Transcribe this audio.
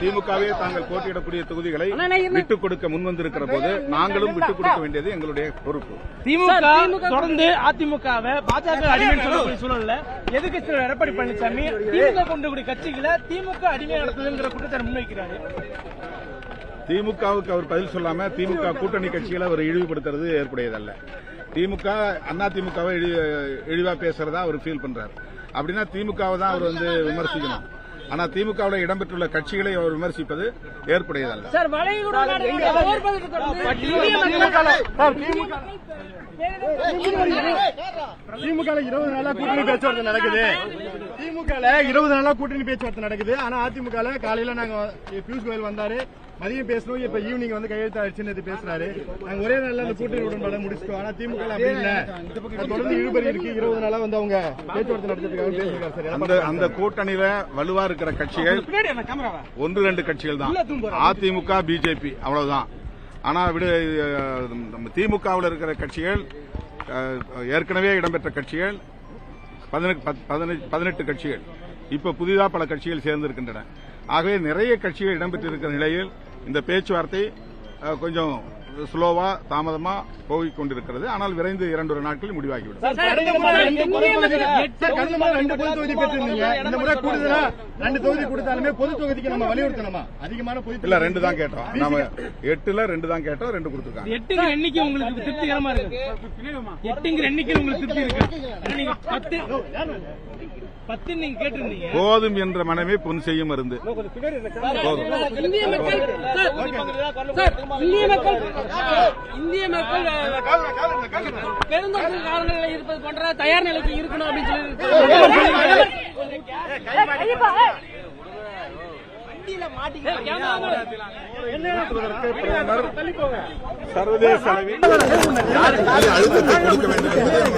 திமுகவே தாங்கள் போட்டியிடக்கூடிய தொகுதிகளை விட்டுக் கொடுக்க முன்வந்திருக்கிற போது நாங்களும் விட்டுக் கொடுக்க வேண்டியது எங்களுடைய பொறுப்பு. திமுக தொடர்ந்து அதிமுகவை பாஜக அடிமை சொல்லக்கூடிய சூழல்ல எதிர்க்கட்சி எடப்பாடி பழனிசாமி திமுக கொண்டு கட்சிகளை திமுக அடிமை நடத்துதுங்கிற குற்றச்சாட்டு முன்வைக்கிறாரு. திமுகவுக்கு அவர் பதில் சொல்லாம திமுக கூட்டணி கட்சிகளை அவர் இழிவுபடுத்துறது ஏற்புடையதல்ல. திமுக அதிமுகவை இழிவா பேசுறதா அவர் ஃபீல் பண்றாரு. அப்படின்னா திமுகவை தான் அவர் விமர்சிக்கணும். ஆனா திமுகவில் இடம்பெற்றுள்ள கட்சிகளை அவர் விமர்சிப்பது ஏற்புடையதல்ல. திமுக 20 நாளா கூட்டணி பேச்சுவார்த்தை நடக்குது. திமுக 20 நாளா கூட்டணி பேச்சுவார்த்தை நடக்குது. ஆனா அதிமுக காலையில நாங்க பியூஷ் கோயல் வந்தாரு, மதியம் பேசணும், இப்ப ஈவினிங் கையெழுத்து ஆயிடுச்சுன்னு பேசுறாரு. நாங்க ஒரே நாள்ல அந்த கூட்டணி உடன்பாடு முடிச்சிட்டோம். ஆனா திமுக அப்படி இல்ல, தொடர்ந்து இழுபறி இருக்கு. 20 நாளா அவங்க பேச்சுவார்த்தை நடத்துறதுக்காக பேசியிருக்காரு. அந்த கூட்டணியில வலுவா இருக்கிற கட்சிகள் 1-2 கட்சிகள் தான், அதிமுக பிஜேபி, அவ்வளவுதான். ஆனா திமுகவில் இருக்கிற கட்சிகள் ஏற்கனவே இடம்பெற்ற கட்சிகள் 18 கட்சிகள், இப்ப புதிதாக பல கட்சிகள் சேர்ந்திருக்கின்றன. ஆகவே நிறைய கட்சிகள் இடம்பெற்றிருக்கிற நிலையில் இந்த பேச்சுவார்த்தை கொஞ்சம் ஸ்லோவா தாமதமா போகிக் கொண்டிருக்கிறது. ஆனால் விரைந்து 2 நாட்களில் முடிவாகிவிடும். கடந்த முறை 2 பொது தொகுதி பெற்றிருந்தீங்க. இந்த முறை கூடுதலா 2 தொகுதி கொடுத்தாலுமே பொது தொகுதிக்கு நம்ம வலியுறுத்தணுமா? அதிகமான பொது இல்ல 2 தான் கேட்டோம். நம்ம 8ல 2 தான் கேட்டோம், 2 கொடுத்திருக்காங்க. 8ங்கிற எண்ணிக்கை உங்களுக்கு திருப்திகரமா இருக்கு? 8ங்கிற எண்ணிக்கை உங்களுக்கு திருப்தி இருக்கு? நீங்க 10 நீங்க கேட்டிருந்தீங்க. போதும் என்ற மனமே பொன் செய்யும் மருந்து. இந்திய மக்கள் பெருந்தொற்று காலங்களில் இருப்பது போன்ற தயார் நிலைக்கு இருக்கணும் அப்படின்னு சர்வதேச அளவில் அழுத்தத்தை கொடுக்க வேண்டும் என்பது